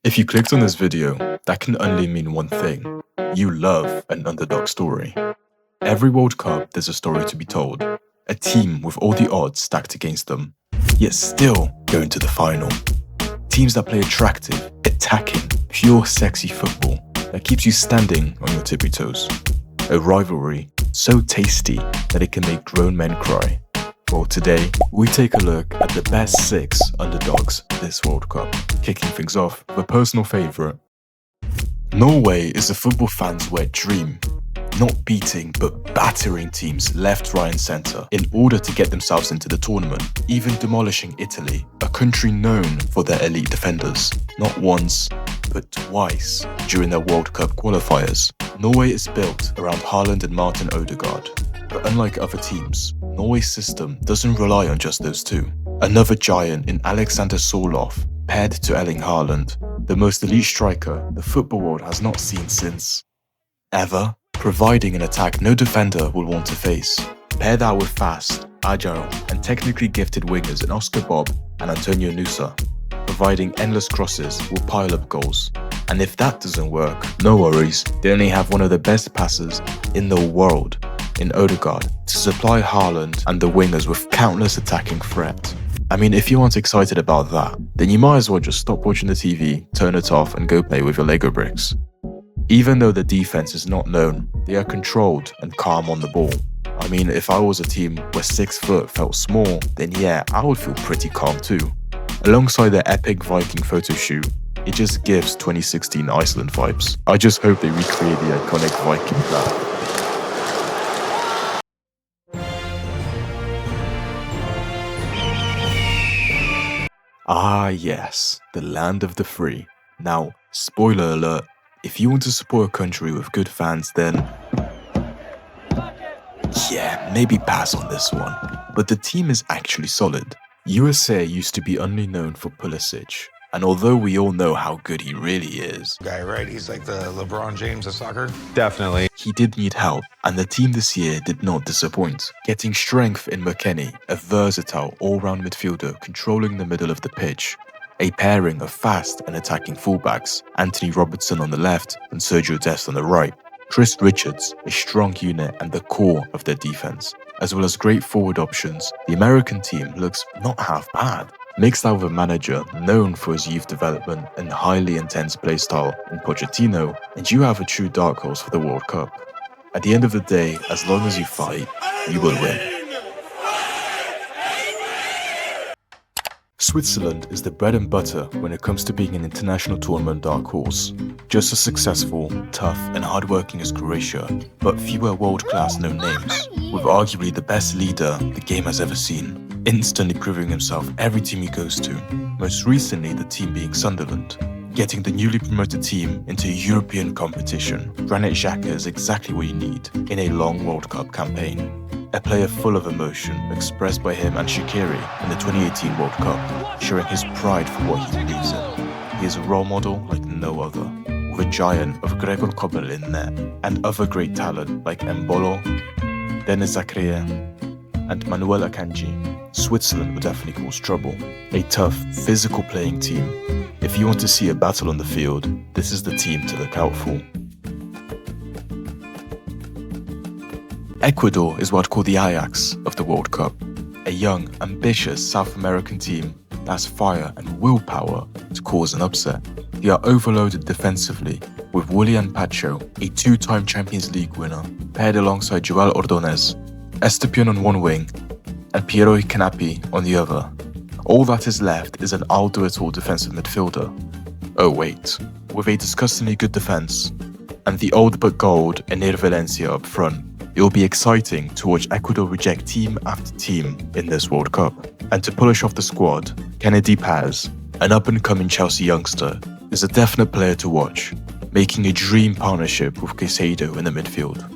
If you clicked on this video, that can only mean one thing. You love an underdog story. Every World Cup, there's a story to be told. A team with all the odds stacked against them, yet still going to the final. Teams that play attractive, attacking, pure sexy football that keeps you standing on your tippy toes. A rivalry so tasty that it can make grown men cry. Well, today, we take a look at the best 6 underdogs this World Cup, kicking things off with a personal favourite. Norway is a football fan's wet dream, not beating but battering teams left, right and centre in order to get themselves into the tournament, even demolishing Italy, a country known for their elite defenders, not once but twice during their World Cup qualifiers. Norway is built around Haaland and Martin Odegaard. But unlike other teams, Norway's system doesn't rely on just those two. Another giant in Alexander Sørloth, paired to Erling Haaland, the most elite striker the football world has not seen since ever, providing an attack no defender will want to face. Pair that with fast, agile and technically gifted wingers in Oscar Bob and Antonio Nusa, providing endless crosses will pile up goals. And if that doesn't work, no worries, they only have one of the best passers in the world in Odegaard to supply Haaland and the wingers with countless attacking threat. I mean, if you aren't excited about that, then you might as well just stop watching the TV, turn it off and go play with your Lego bricks. Even though the defense is not known, they are controlled and calm on the ball. I mean, if I was a team where 6 foot felt small, then yeah, I would feel pretty calm too. Alongside their epic Viking photo shoot, it just gives 2016 Iceland vibes. I just hope they recreate the iconic Viking flag. Ah yes, the land of the free. Now, spoiler alert, if you want to support a country with good fans, then yeah, maybe pass on this one. But the team is actually solid. USA used to be only known for Pulisic, and although we all know how good he really is, guy, right? He's like the LeBron James of soccer. Definitely. he did need help, and the team this year did not disappoint, getting strength in McKennie, a versatile all-round midfielder controlling the middle of the pitch. A pairing of fast and attacking fullbacks, Anthony Robertson on the left and Sergio Dest on the right. Chris Richards, a strong unit and the core of their defense. As well as great forward options, the American team looks not half bad. Mixed that with a manager known for his youth development and highly intense play style in Pochettino, and you have a true dark horse for the World Cup. At the end of the day, as long as you fight, you will win. Switzerland is the bread and butter when it comes to being an international tournament dark horse. Just as successful, tough and hardworking as Croatia, but fewer world-class known names, with arguably the best leader the game has ever seen, instantly proving himself every team he goes to, most recently the team being Sunderland. Getting the newly promoted team into a European competition, Granit Xhaka is exactly what you need in a long World Cup campaign. A player full of emotion expressed by him and Shaqiri in the 2018 World Cup, showing his pride for what he believes in. He is a role model like no other, with a giant of Gregor Kobel in net, and other great talent like Mbolo, Denis Zakaria, and Manuel Akanji. Switzerland would definitely cause trouble. A tough, physical playing team. If you want to see a battle on the field, this is the team to look out for. Ecuador is what I'd call the Ajax of the World Cup. A young, ambitious South American team that has fire and willpower to cause an upset. They are overloaded defensively with Willian Pacho, a 2-time Champions League winner, paired alongside Joel Ordonez, Estepion on one wing, and Piero Canapi on the other. All that is left is an I'll-do-it-all defensive midfielder. Oh wait, with a disgustingly good defense, and the old but gold Enir Valencia up front. It will be exciting to watch Ecuador reject team after team in this World Cup. And to polish off the squad, Kennedy Paz, an up-and-coming Chelsea youngster, is a definite player to watch, making a dream partnership with Caicedo in the midfield.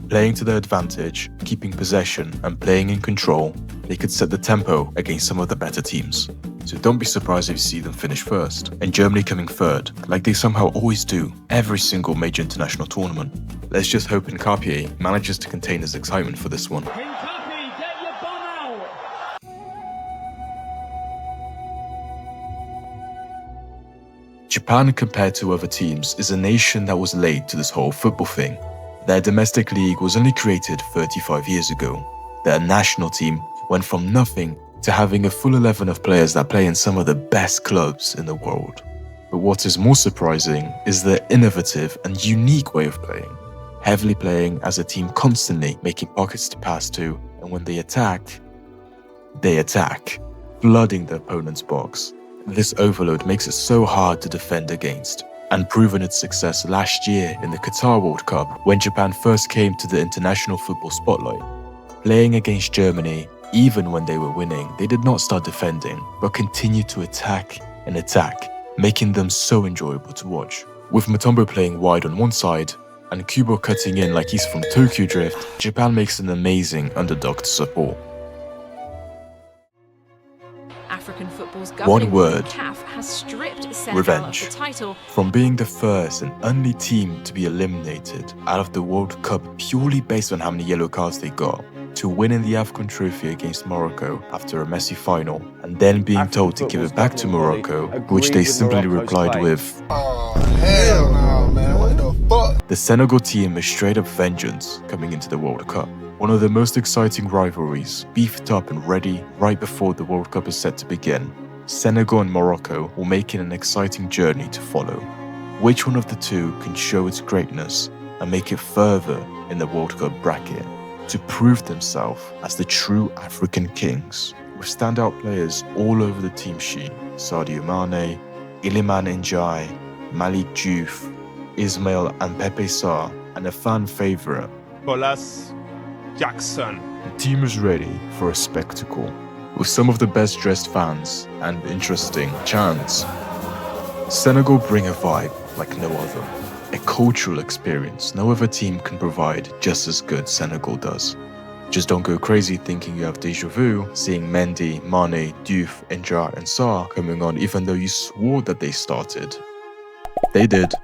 Playing to their advantage, keeping possession and playing in control, they could set the tempo against some of the better teams. So don't be surprised if you see them finish first, and Germany coming third, like they somehow always do every single major international tournament. Let's just hope Nkapie manages to contain his excitement for this one. Nkapie, get your bum out! Japan, compared to other teams, is a nation that was late to this whole football thing. Their domestic league was only created 35 years ago. Their national team went from nothing to having a full 11 of players that play in some of the best clubs in the world. But what is more surprising is their innovative and unique way of playing. Heavily playing as a team, constantly making pockets to pass to, and when they attack, flooding the opponent's box. This overload makes it so hard to defend against, and proven its success last year in the Qatar World Cup when Japan first came to the international football spotlight. Playing against Germany, even when they were winning, they did not start defending, but continued to attack and attack, making them so enjoyable to watch. With Mutombo playing wide on one side, and Kubo cutting in like he's from Tokyo Drift, Japan makes an amazing underdog to support. African football's One word: CAF has stripped Senegal revenge. of the title. From being the first and only team to be eliminated out of the World Cup purely based on how many yellow cards they got, to winning the AFCON trophy against Morocco after a messy final, and then being told to give it back to Morocco, which they simply replied with, "Oh, hell no, man, what the fuck?" The Senegal team is straight up vengeance coming into the World Cup. One of the most exciting rivalries, beefed up and ready right before the World Cup is set to begin. Senegal and Morocco will make it an exciting journey to follow. Which one of the two can show its greatness and make it further in the World Cup bracket to prove themselves as the true African kings, with standout players all over the team sheet: Sadio Mane, Iliman Ndiaye, Malik Diouf, Ismail and Pepe Sarr, and a fan favourite, Bolas Jackson. the team is ready for a spectacle, with some of the best dressed fans and interesting chants. Senegal bring a vibe like no other, a cultural experience no other team can provide just as good Senegal does. Just don't go crazy thinking you have deja vu, seeing Mendy, Mane, Diouf, Ndiaye and Sarr coming on even though you swore that they started. They did.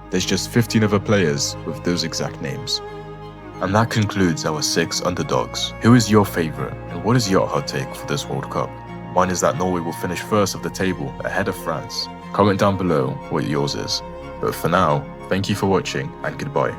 There's just 15 other players with those exact names. And that concludes our 6 underdogs. Who is your favourite, and what is your hot take for this World Cup? Mine is that Norway will finish first of the table ahead of France. Comment down below what yours is. But for now, thank you for watching and goodbye.